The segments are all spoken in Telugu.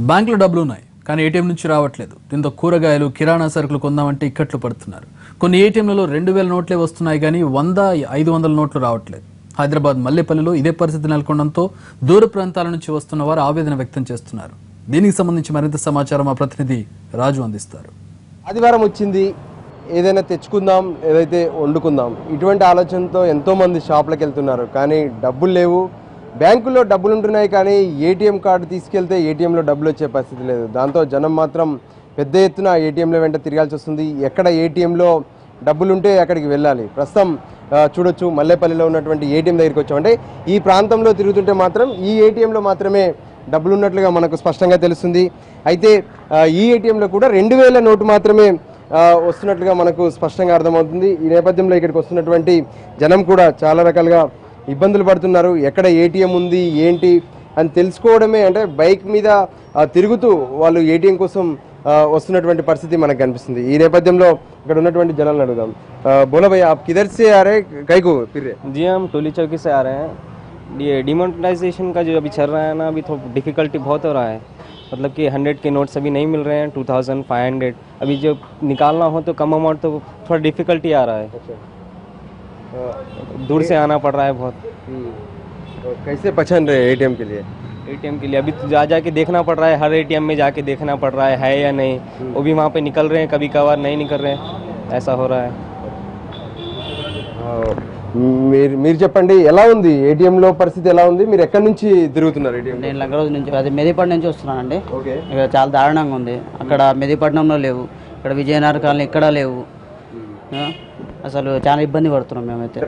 బ్యాంకులో డబ్బులు ఉన్నాయి కానీ ఏటీఎం నుంచి రావట్లేదు. దీంతో కూరగాయలు కిరాణా సరుకులు కొందామంటే ఇక్కట్లు పడుతున్నారు. కొన్ని ఏటీఎంలలో 2000 నోట్లే వస్తున్నాయి కానీ 100, 500 నోట్లు రావట్లేదు. హైదరాబాద్ మల్లేపల్లిలో ఇదే పరిస్థితి నెలకొనడంతో దూర ప్రాంతాల నుంచి వస్తున్న వారు ఆవేదన వ్యక్తం చేస్తున్నారు. దీనికి సంబంధించి మరింత సమాచారం మా ప్రతినిధి రాజు అందిస్తారు. ఆదివారం వచ్చింది, ఏదైనా తెచ్చుకుందాం, ఏదైతే వండుకుందాం, ఇటువంటి ఆలోచనతో ఎంతోమంది షాపులకు వెళ్తున్నారు. కానీ డబ్బులు లేవు. బ్యాంకుల్లో డబ్బులు ఉంటున్నాయి కానీ ఏటీఎం కార్డు తీసుకెళ్తే ఏటీఎంలో డబ్బులు వచ్చే పరిస్థితి లేదు. దాంతో జనం మాత్రం పెద్ద ఎత్తున ఏటీఎంల వెంట తిరగాల్సి వస్తుంది. ఎక్కడ ఏటీఎంలో డబ్బులు ఉంటే అక్కడికి వెళ్ళాలి. ప్రస్తుతం చూడొచ్చు, మల్లేపల్లిలో ఉన్నటువంటి ఏటీఎం దగ్గరికి వచ్చాం. అంటే ఈ ప్రాంతంలో తిరుగుతుంటే మాత్రం ఈ ఏటీఎంలో మాత్రమే డబ్బులు ఉన్నట్లుగా మనకు స్పష్టంగా తెలుస్తుంది. అయితే ఈ ఏటీఎంలో కూడా 2000 నోటు మాత్రమే వస్తున్నట్లుగా మనకు స్పష్టంగా అర్థమవుతుంది. ఈ నేపథ్యంలో ఇక్కడికి వస్తున్నటువంటి జనం కూడా చాలా రకాలుగా ఇబ్బందులు పడుతున్నారు. ఎక్కడ ఏటీఎం ఉంది ఏంటి అని తెలుసుకోవడమే, అంటే బైక్ మీద తిరుగుతూ వాళ్ళు ఏటీఎం కోసం వస్తున్నటువంటి పరిస్థితి మనకు కనిపిస్తుంది. ఈ నేపథ్యంలో ఇక్కడ ఉన్నటువంటి జనాలను అడుగుదాం. बोलो भैया, आप किधर से आ रहे हैं, कहीं को फिर रहे? जी हम टोली चौकी से आ रहे हैं. ये डिमोनेटाइजेशन का जो अभी चल रहा है ना, अभी थोड़ा डिफ़िकल्टी बहुत हो रहा है. मतलब कि 100 के नोट्स अभी नहीं मिल रहे हैं, 2500 अभी जो निकालना हो तो कम अमाउंट तो थोड़ा डिफ़िकल्टी आ रहा है. दूर से आना पड़ रहा है बहुत. तो कैसे पहचान रहे एटीएम के लिए? एटीएम के लिए अभी तो जाके देखना पड़ रहा है, हर एटीएम में जाके देखना पड़ रहा है या नहीं. वो भी वहाँ पे निकल रहे हैं, कभी कभार नहीं निकल रहे हैं, ऐसा हो रहा है. మీరు చెప్పండి, ఎలా ఉంది ఏటీఎంలో పరిస్థితి, ఎలా ఉంది? మీరు ఎక్కడి నుంచి తిరుగుతున్నారు ఏటీఎం? నేను లంగరోజు నుంచి, అది మెదిపట్నం నుంచి వస్తున్నానండి. ఓకే. ఇక్కడ చాలా దారుణంగా ఉంది. అక్కడ మెదిపట్నంలో లేవు, ఇక్కడ విజయనగర కాలనీ ఇక్కడ లేవు. అసలు చాలా ఇబ్బంది పడుతున్నాం మేమైతే.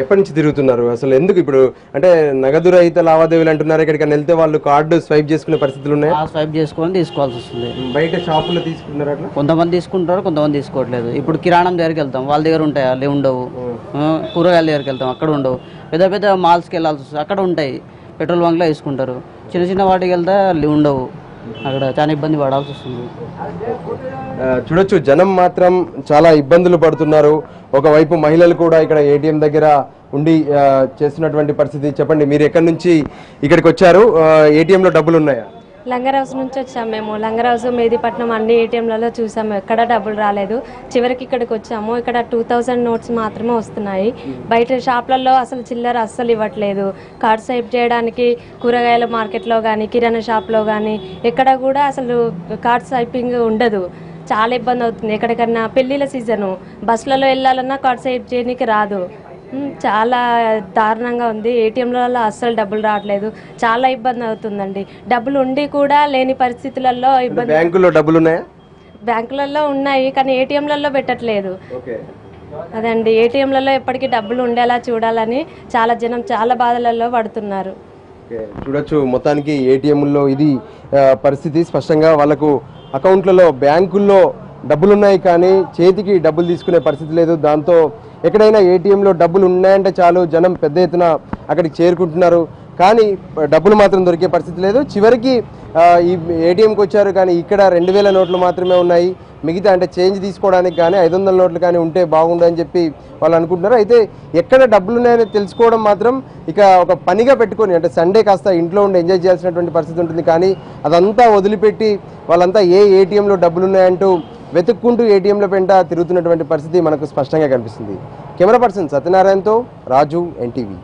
ఎప్పటి నుంచి తిరుగుతున్నారు అసలు? ఎందుకు ఇప్పుడు అంటే నగదు రహిత లావాదేవీలు అంటున్నారు, ఇక్కడికి వెళ్తే వాళ్ళు కార్డు స్వైప్ చేసుకునే పరిస్థితులు ఉన్నాయి. స్వైప్ చేసుకొని తీసుకోవాల్సి వస్తుంది. బయట షాపులో తీసుకుంటున్నారు అట్లా? కొంతమంది తీసుకుంటారు, కొంతమంది తీసుకోవట్లేదు. ఇప్పుడు కిరాణం దగ్గరికి వెళ్తాం, వాళ్ళ దగ్గర ఉంటాయా? ఉండవు. కూరగాయల దగ్గరికి వెళ్తాం, అక్కడ ఉండవు. పెద్ద పెద్ద మాల్స్కి వెళ్ళాల్సి వస్తుంది, అక్కడ ఉంటాయి. పెట్రోల్ బంక్లో తీసుకుంటారు. చిన్న చిన్న వాటికి వెళ్తే ఉండవు, అక్కడ చాలా ఇబ్బంది పడాల్సి వస్తుంది. చూడొచ్చు, జనం మాత్రం చాలా ఇబ్బందులు పడుతున్నారు. ఒకవైపు మహిళలు కూడా ఇక్కడ ఏటీఎం దగ్గర ఉండి చేస్తున్నటువంటి పరిస్థితి. చెప్పండి, మీరు ఎక్కడి నుంచి ఇక్కడికి వచ్చారు? ఏటీఎంలో డబ్బులు ఉన్నాయా? లంగరౌజ్ నుంచి వచ్చాము మేము. లంగరౌజ్, మెహదీపట్నం అన్ని ఏటీఎంలలో చూసాము, ఎక్కడ డబ్బులు రాలేదు. చివరికి ఇక్కడికి వచ్చాము. ఇక్కడ 2000 నోట్స్ మాత్రమే వస్తున్నాయి. బయట షాప్లలో అసలు చిల్లర అస్సలు ఇవ్వట్లేదు. కార్డ్ స్వైప్ చేయడానికి కూరగాయల మార్కెట్లో కానీ కిరాణా షాప్లో కానీ ఎక్కడ కూడా అసలు కార్డ్ స్వైపింగ్ ఉండదు. చాలా ఇబ్బంది అవుతుంది. ఎక్కడికన్నా పెళ్ళిళ్ళ సీజను, బస్సులలో వెళ్ళాలన్నా కార్డ్ స్వైప్ చేయడానికి రాదు. చాలా దారుణంగా ఉంది. ఏటీఎంలలో అస్సలు డబ్బులు రావట్లేదు, చాలా ఇబ్బంది అవుతుందండి. డబ్బులు ఉండి కూడా లేని పరిస్థితులలో ఇబ్బంది. బ్యాంకులో డబ్బులు ఉన్నాయా? బ్యాంకులలో ఉన్నాయి కానీ ఏటీఎంలలో పెట్టట్లేదు. అదండి, ఏటీఎంలలో ఎప్పటికీ డబ్బులు ఉండేలా చూడాలని చాలా జనం చాలా బాధలలో పడుతున్నారు. చూడొచ్చు, మొత్తానికి ఏటీఎంలో ఇది పరిస్థితి. స్పష్టంగా వాళ్ళకు అకౌంట్లలో బ్యాంకుల్లో డబ్బులున్నాయి కానీ చేతికి డబ్బులు తీసుకునే పరిస్థితి లేదు. దాంతో ఎక్కడైనా ఏటీఎంలో డబ్బులు ఉన్నాయంటే చాలు జనం పెద్ద ఎత్తున అక్కడికి చేరుకుంటున్నారు. కానీ డబ్బులు మాత్రం దొరికే పరిస్థితి లేదు. చివరికి ఈ ఏటీఎంకి వచ్చారు కానీ ఇక్కడ 2000 నోట్లు మాత్రమే ఉన్నాయి. మిగతా అంటే చేంజ్ తీసుకోవడానికి కానీ 500 నోట్లు కానీ ఉంటే బాగుండని చెప్పి వాళ్ళు అనుకుంటున్నారు. అయితే ఎక్కడ డబ్బులు ఉన్నాయని తెలుసుకోవడం మాత్రం ఇక ఒక పనిగా పెట్టుకొని, అంటే సండే కాస్త ఇంట్లో ఉండి ఎంజాయ్ చేయాల్సినటువంటి పరిస్థితి ఉంటుంది. కానీ అదంతా వదిలిపెట్టి వాళ్ళంతా ఏ ఏటీఎంలో డబ్బులు ఉన్నాయంటూ వెతుక్కుంటూ ఏటీఎంల వెంట తిరుగుతున్నటువంటి పరిస్థితి మనకు స్పష్టంగా కనిపిస్తుంది. కెమెరా పర్సన్ సత్యనారాయణతో రాజు, ఎన్టీవీ.